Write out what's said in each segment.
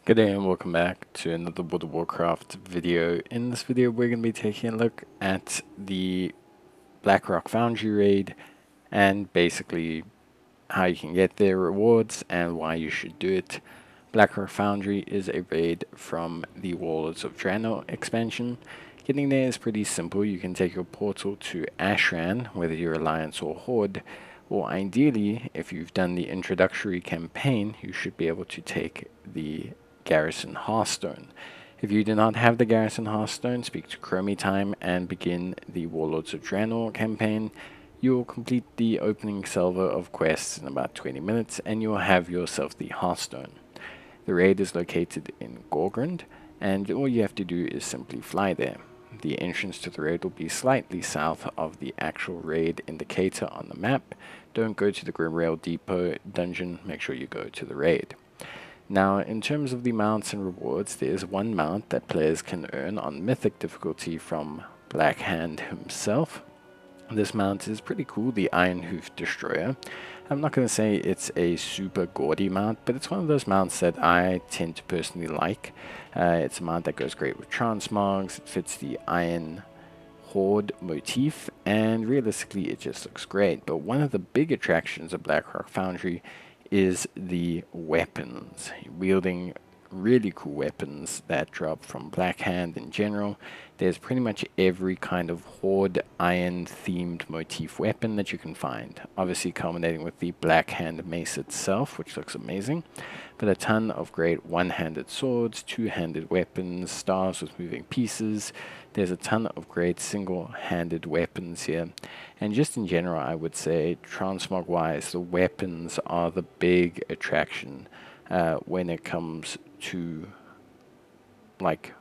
Good day and welcome back to another World of Warcraft video. In this video we're going to be taking a look at the Blackrock Foundry Raid and basically how you can get their rewards and why you should do it. Blackrock Foundry is a raid from the Warlords of Draenor expansion. Getting there is pretty simple. You can take your portal to Ashran, whether you're Alliance or Horde, or ideally, if you've done the introductory campaign, you should be able to take the Garrison Hearthstone. If you do not have the Garrison Hearthstone, speak to Chromie Time and begin the Warlords of Draenor campaign. You will complete the opening salvo of quests in about 20 minutes and you will have yourself the Hearthstone. The raid is located in Gorgrond and all you have to do is simply fly there. The entrance to the raid will be slightly south of the actual raid indicator on the map. Don't go to the Grimrail Depot dungeon, make sure you go to the raid. Now, in terms of the mounts and rewards, there is one mount that players can earn on Mythic difficulty from Blackhand himself. This mount is pretty cool, the Ironhoof Destroyer. I'm not going to say it's a super gaudy mount, but it's one of those mounts that I tend to personally like. It's a mount that goes great with transmogs, it fits the Iron Horde motif, and realistically it just looks great. But one of the big attractions of Blackrock Foundry is the weapons. Wielding really cool weapons that drop from Blackhand in general. There's pretty much every kind of Horde Iron themed motif weapon that you can find. Obviously culminating with the Blackhand mace itself, which looks amazing. But a ton of great one-handed swords, two-handed weapons, staves with moving pieces. There's a ton of great single-handed weapons here. And just in general, I would say, transmog-wise, the weapons are the big attraction when it comes to, like,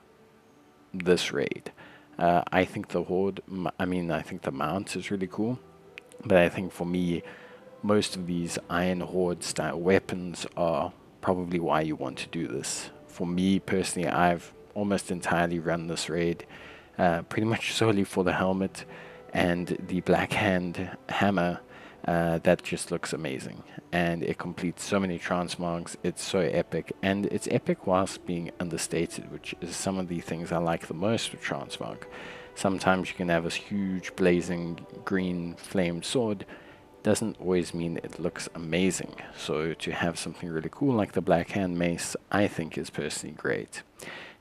this raid. I think the Horde, I think the mount is really cool. But I think for me, most of these Iron Horde style weapons are probably why you want to do this. For me personally, I've almost entirely run this raid pretty much solely for the helmet and the Blackhand hammer. That just looks amazing, and it completes so many transmogs. It's so epic, and it's epic whilst being understated, which is some of the things I like the most with transmog. Sometimes you can have this huge blazing green flamed sword, doesn't always mean it looks amazing. So to have something really cool like the Blackhand mace, I think is personally great.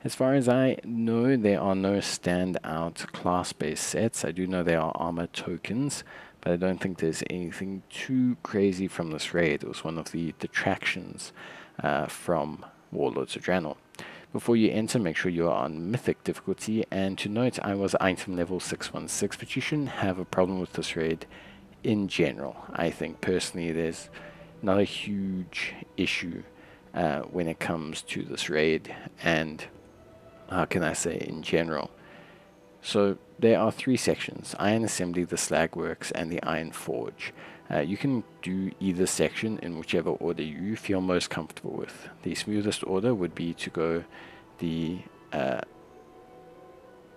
As far as I know, there are no standout class-based sets. I do know there are armor tokens, but I don't think there's anything too crazy from this raid. It was one of the detractions from Warlords of Draenor. Before you enter, make sure you are on Mythic difficulty, and to note, I was item level 616, but you shouldn't have a problem with this raid in general. I think personally there's not a huge issue when it comes to this raid, and how can I say, in general. So there are three sections: Iron Assembly, the Slagworks, and the Iron Forge. You can do either section in whichever order you feel most comfortable with. The smoothest order would be to go the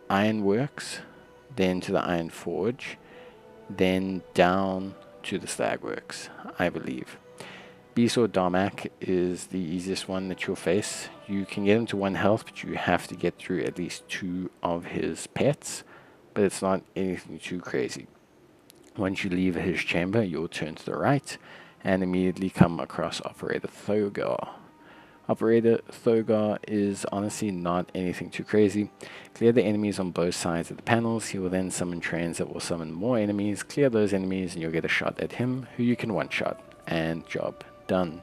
Ironworks, then to the Iron Forge, then down to the Slagworks, I believe. Beast or Darmak is the easiest one that you'll face. You can get him to 1 health, but you have to get through at least 2 of his pets, but it's not anything too crazy. Once you leave his chamber, you'll turn to the right and immediately come across Operator Thogar. Operator Thogar is honestly not anything too crazy. Clear the enemies on both sides of the panels. He will then summon trains that will summon more enemies. Clear those enemies and you'll get a shot at him, who you can one-shot, and job done.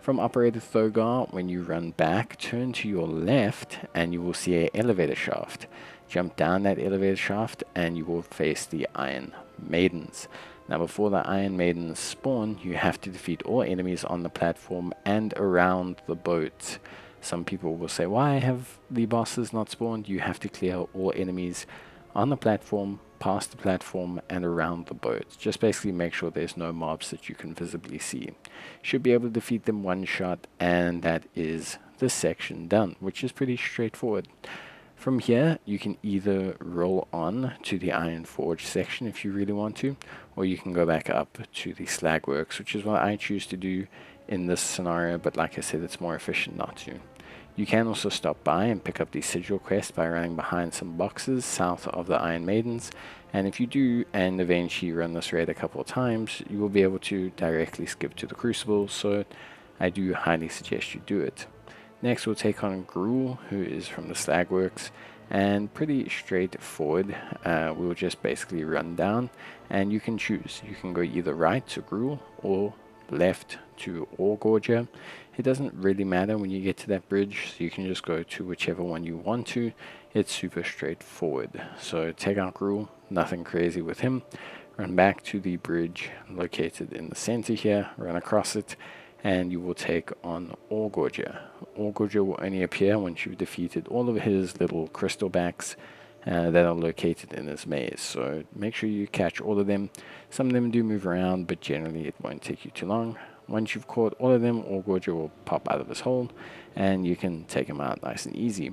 From Operator Thogar, when you run back, turn to your left and you will see an elevator shaft. Jump down that elevator shaft and you will face the Iron Maidens. Now before the Iron Maidens spawn, you have to defeat all enemies on the platform and around the boat. Some people will say, why have the bosses not spawned? You have to clear all enemies on the platform, past the platform, and around the boat. Just basically make sure there's no mobs that you can visibly see. Should be able to defeat them one shot, and that is this section done, which is pretty straightforward. From here, you can either roll on to the Iron Forge section if you really want to, or you can go back up to the Slagworks, which is what I choose to do in this scenario, but like I said, it's more efficient not to. You can also stop by and pick up the sigil quest by running behind some boxes south of the Iron Maidens, and if you do and eventually run this raid a couple of times, you will be able to directly skip to the Crucible, so I do highly suggest you do it. Next we'll take on Gruul, who is from the Slagworks, and pretty straightforward. We'll just basically run down, and you can choose. You can go either right to Gruul or left to Orgorger. It doesn't really matter when you get to that bridge, so you can just go to whichever one you want to. It's super straightforward. So take out Gruul, nothing crazy with him. Run back to the bridge located in the center here, run across it, and you will take on Orgorger. Orgorger will only appear once you've defeated all of his little crystal backs that are located in his maze. So make sure you catch all of them. Some of them do move around, but generally it won't take you too long. Once you've caught all of them, Orgorger will pop out of his hole, and you can take him out nice and easy.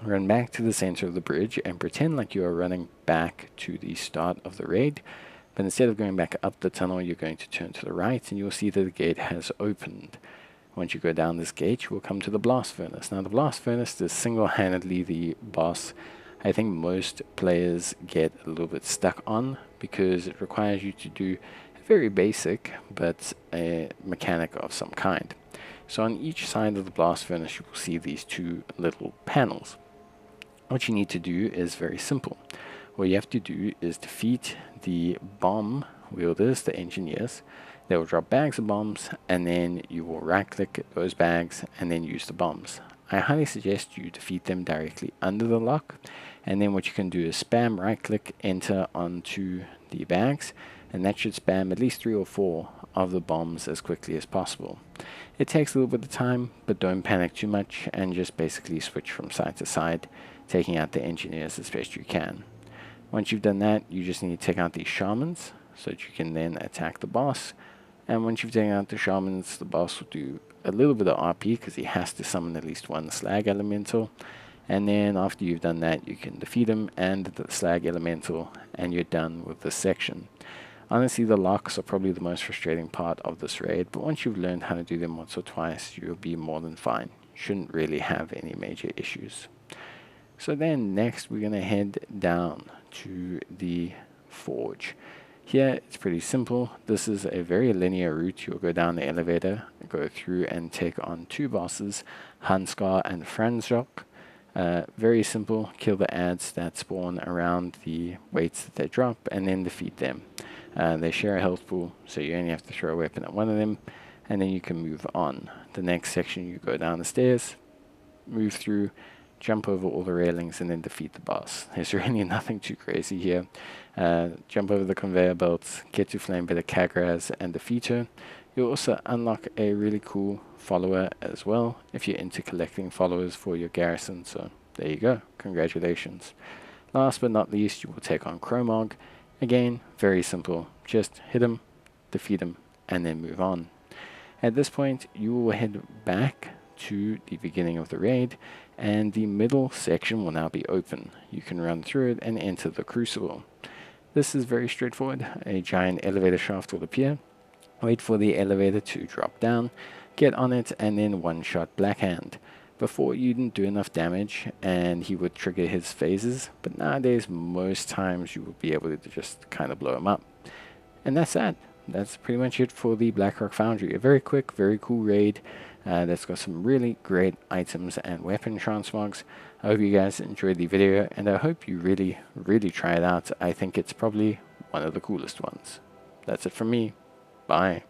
Run back to the center of the bridge and pretend like you are running back to the start of the raid. But instead of going back up the tunnel, you're going to turn to the right, and you'll see that the gate has opened. Once you go down this gate, you will come to the blast furnace. Now, the blast furnace is single-handedly the boss I think most players get a little bit stuck on, because it requires you to do a very basic but a mechanic of some kind. So on each side of the blast furnace, you will see these two little panels. What you need to do is very simple. What you have to do is defeat the bomb wielders, the engineers. They will drop bags of bombs, and then you will right click those bags and then use the bombs. I highly suggest you defeat them directly under the lock, and then what you can do is spam right click enter onto the bags, and that should spam at least 3 or 4 of the bombs as quickly as possible. It takes a little bit of time, but don't panic too much, and just basically switch from side to side, taking out the engineers as best you can. Once you've done that, you just need to take out these shamans so that you can then attack the boss. And once you've taken out the shamans, the boss will do a little bit of RP because he has to summon at least one slag elemental. And then after you've done that, you can defeat him and the slag elemental, and you're done with this section. Honestly, the locks are probably the most frustrating part of this raid, but once you've learned how to do them once or twice, you'll be more than fine. Shouldn't really have any major issues. So then next we're going to head down to the forge. Here it's pretty simple. This is a very linear route. You'll go down the elevator, go through and take on 2 bosses, Hanskar and Franzjok. Very simple. Kill the ads that spawn around the weights that they drop, and then defeat them. They share a health pool, so you only have to throw a weapon at one of them, and then you can move on. The next section, you go down the stairs, move through, jump over all the railings, and then defeat the boss. There's really nothing too crazy here. Jump over the conveyor belts, get to Flamebiter Kagraz and defeat her. You'll also unlock a really cool follower as well if you're into collecting followers for your garrison, so there you go, congratulations. Last but not least, you will take on Cromog. Again, very simple, just hit him, defeat him, and then move on. At this point, you will head back to the beginning of the raid, and the middle section will now be open. You can run through it and enter the Crucible. This is very straightforward. A giant elevator shaft will appear. Wait for the elevator to drop down, get on it, and then one-shot Blackhand. Before, you didn't do enough damage and he would trigger his phases, but nowadays most times you will be able to just kind of blow him up. And that's that. That's pretty much it for the Blackrock Foundry. A very quick, very cool raid that's got some really great items and weapon transmogs. I hope you guys enjoyed the video, and I hope you really try it out. I think it's probably one of the coolest ones. That's it from me. Bye.